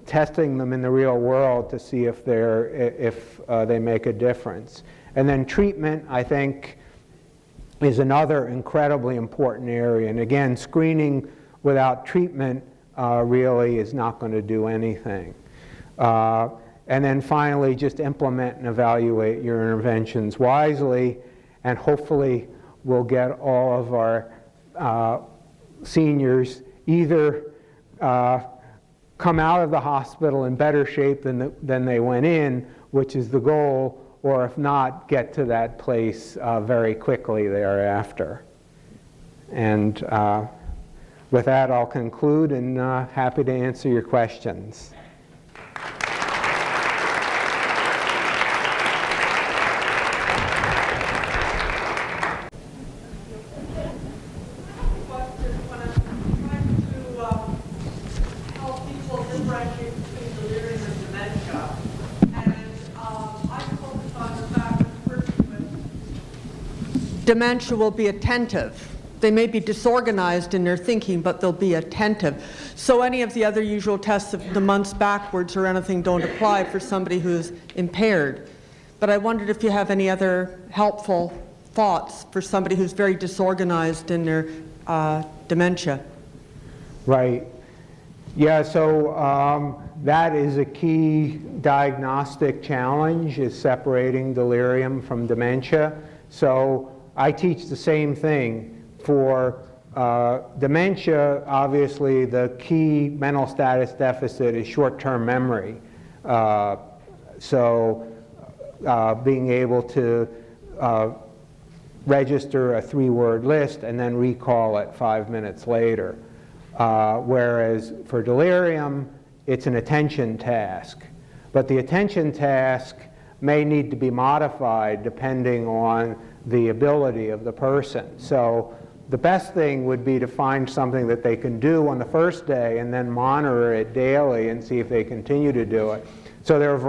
them in the real world to see if they make a difference. And then treatment, I think, is another incredibly important area. And again, screening without treatment really is not going to do anything. And then finally, just implement and evaluate your interventions wisely, and hopefully we'll get all of our seniors either come out of the hospital in better shape than they went in, which is the goal, or if not, get to that place very quickly thereafter. And with that, I'll conclude, and happy to answer your questions. Dementia will be attentive. They may be disorganized in their thinking, but they'll be attentive. So any of the other usual tests of the months backwards or anything don't apply for somebody who's impaired. But I wondered if you have any other helpful thoughts for somebody who's very disorganized in their dementia. Right. Yeah, so that is a key diagnostic challenge, is separating delirium from dementia. So I teach the same thing. For dementia, obviously, the key mental status deficit is short-term memory. So being able to register a 3-word list and then recall it 5 minutes later. Whereas for delirium, it's an attention task. But the attention task may need to be modified depending on the ability of the person. So the best thing would be to find something that they can do on the first day and then monitor it daily and see if they continue to do it. So there are a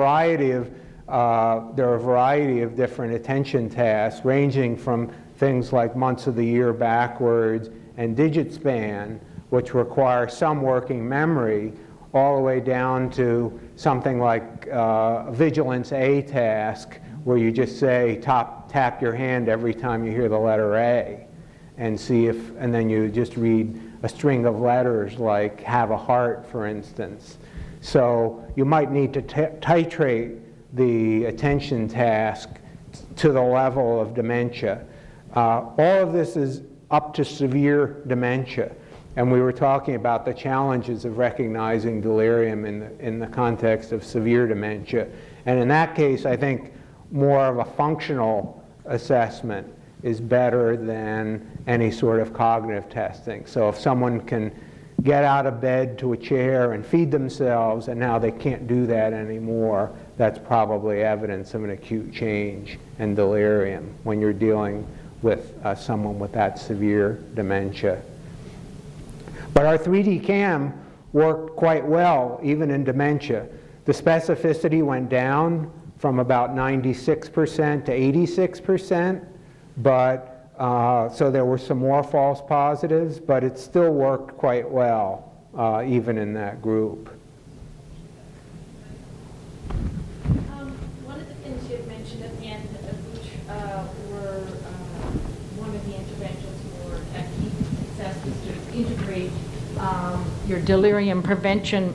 variety of different attention tasks, ranging from things like months of the year backwards and digit span, which require some working memory, all the way down to something like Vigilance A task, where you just say tap your hand every time you hear the letter A, and see if, and then you just read a string of letters like have a heart, for instance. So you might need to titrate the attention task to the level of dementia. All of this is up to severe dementia. And we were talking about the challenges of recognizing delirium in the context of severe dementia. And in that case, I think more of a functional assessment is better than any sort of cognitive testing. So if someone can get out of bed to a chair and feed themselves, and now they can't do that anymore, that's probably evidence of an acute change in delirium when you're dealing with someone with that severe dementia. But our 3D CAM worked quite well, even in dementia. The specificity went down from about 96% to 86%, but so there were some more false positives, but it still worked quite well, even in that group. One of the things you had mentioned at the end, which were one of the interventions for key success, was to integrate your delirium prevention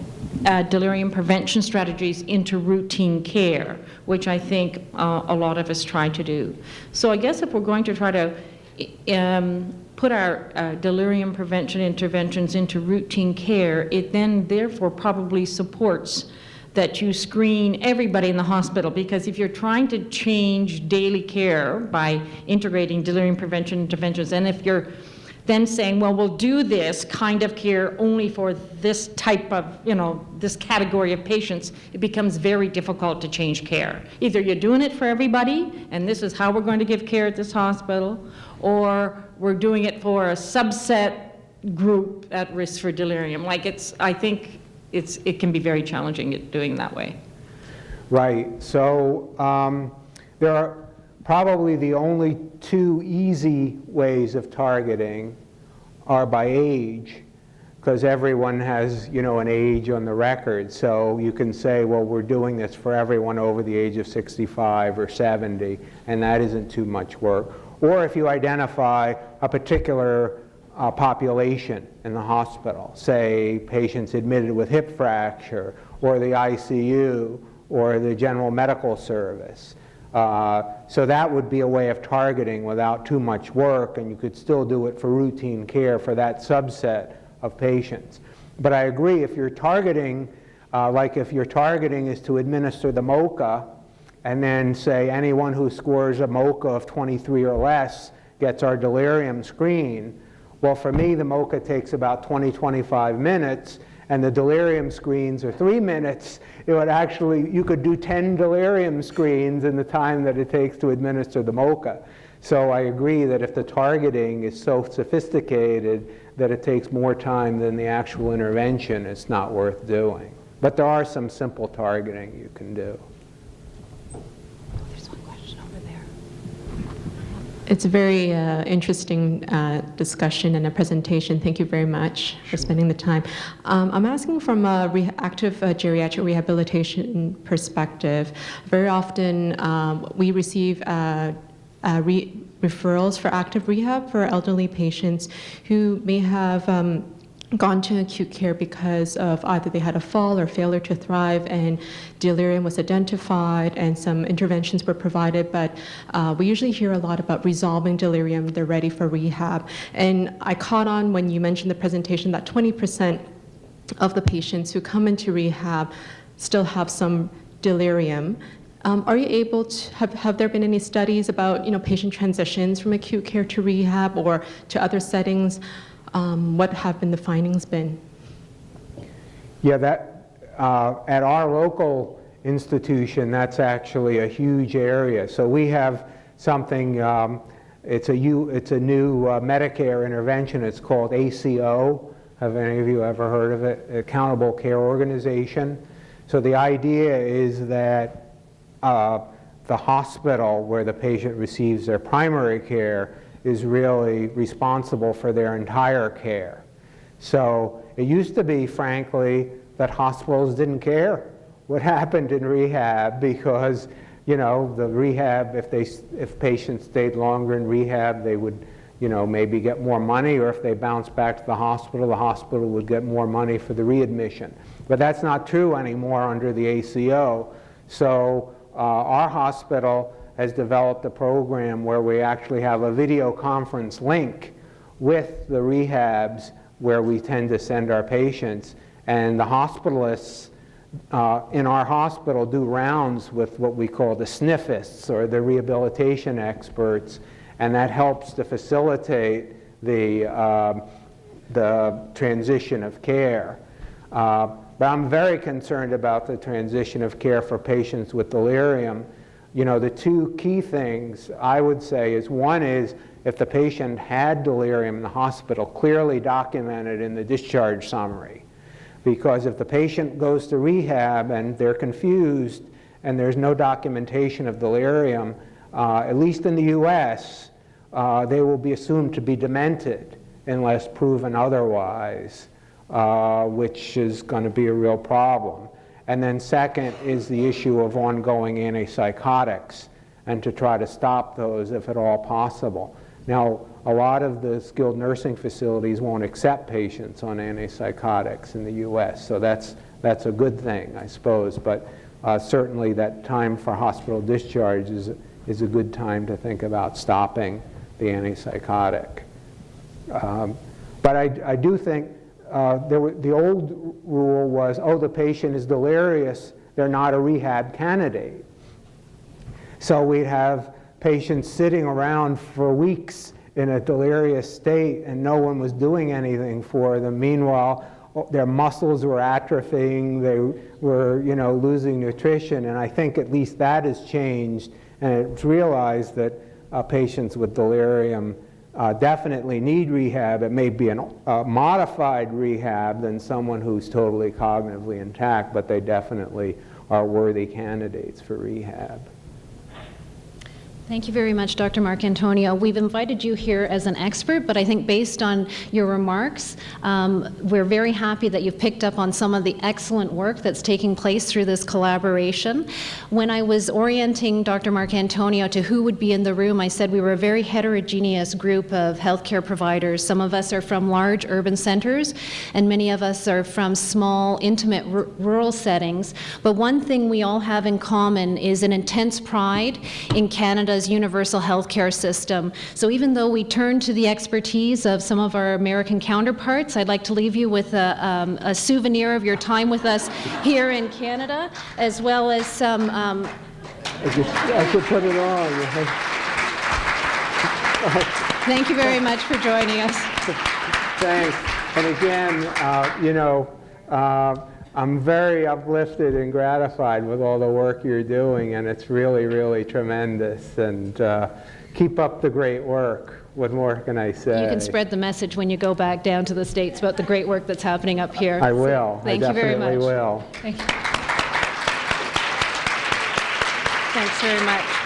strategies into routine care, which I think a lot of us try to do. So I guess if we're going to try to put our delirium prevention interventions into routine care, it then therefore probably supports that you screen everybody in the hospital, because if you're trying to change daily care by integrating delirium prevention interventions, and if you're then saying, well, we'll do this kind of care only for this type of, this category of patients, it becomes very difficult to change care. Either you're doing it for everybody, and this is how we're going to give care at this hospital, or we're doing it for a subset group at risk for delirium. I think it can be very challenging doing that way. Right. So there are probably the only two easy ways of targeting are by age, because everyone has, an age on the record. So you can say, well, we're doing this for everyone over the age of 65 or 70, and that isn't too much work. Or if you identify a particular population in the hospital, say patients admitted with hip fracture, or the ICU, or the general medical service. So that would be a way of targeting without too much work, and you could still do it for routine care for that subset of patients. But I agree, if you're targeting, if your targeting is to administer the MoCA, and then say anyone who scores a MoCA of 23 or less gets our delirium screen, well, for me, the MoCA takes about 20-25 minutes, and the delirium screens are 3 minutes. It would actually, you could do 10 delirium screens in the time that it takes to administer the MoCA. So I agree that if the targeting is so sophisticated that it takes more time than the actual intervention, it's not worth doing. But there are some simple targeting you can do. There's one question over there. It's a very interesting discussion and a presentation. Thank you very much for spending the time. I'm asking from a active geriatric rehabilitation perspective. Very often we receive referrals for active rehab for elderly patients who may have gone to acute care because of either they had a fall or failure to thrive, and delirium was identified and some interventions were provided, but we usually hear a lot about resolving delirium, they're ready for rehab. And I caught on when you mentioned the presentation that 20% of the patients who come into rehab still have some delirium. Are you able to, have there been any studies about patient transitions from acute care to rehab or to other settings? What have the findings been? Yeah, at our local institution, that's actually a huge area. So we have something It's a new Medicare intervention. It's called ACO. Have any of you ever heard of it? Accountable Care Organization. So the idea is that the hospital where the patient receives their primary care is really responsible for their entire care. So it used to be, frankly, that hospitals didn't care what happened in rehab because, you know, the rehab, if patients stayed longer in rehab, they would, you know, maybe get more money, or if they bounced back to the hospital would get more money for the readmission. But that's not true anymore under the ACO. So our hospital has developed a program where we actually have a video conference link with the rehabs where we tend to send our patients. And the hospitalists in our hospital do rounds with what we call the sniffists, or the rehabilitation experts, and that helps to facilitate the transition of care. But I'm very concerned about the transition of care for patients with delirium. You know, the two key things I would say is, one is if the patient had delirium in the hospital, clearly documented in the discharge summary. Because if the patient goes to rehab and they're confused and there's no documentation of delirium, at least in the US, they will be assumed to be demented unless proven otherwise, which is going to be a real problem. And then second is the issue of ongoing antipsychotics, and to try to stop those if at all possible. Now, a lot of the skilled nursing facilities won't accept patients on antipsychotics in the US, so that's a good thing, I suppose. But certainly that time for hospital discharge is a good time to think about stopping the antipsychotic. But I do think the old rule was, oh, the patient is delirious, they're not a rehab candidate. So we'd have patients sitting around for weeks in a delirious state and no one was doing anything for them. Meanwhile, their muscles were atrophying, they were, you know, losing nutrition, and I think at least that has changed, and it's realized that patients with delirium definitely need rehab. It may be a modified rehab than someone who's totally cognitively intact, but they definitely are worthy candidates for rehab. Thank you very much, Dr. Marcantonio. We've invited you here as an expert, but I think based on your remarks, we're very happy that you've picked up on some of the excellent work that's taking place through this collaboration. When I was orienting Dr. Marcantonio to who would be in the room, I said we were a very heterogeneous group of healthcare providers. Some of us are from large urban centers, and many of us are from small, intimate, rural settings. But one thing we all have in common is an intense pride in Canada's universal healthcare system. So even though we turn to the expertise of some of our American counterparts, I'd like to leave you with a souvenir of your time with us here in Canada, as well as some... I could put it on. Thank you very much for joining us. Thanks. And again, you know, I'm very uplifted and gratified with all the work you're doing, and it's really, really tremendous. And keep up the great work. What more can I say? You can spread the message when you go back down to the States about the great work that's happening up here. I will. Thank you very much. I definitely will. Thank you. Thanks very much.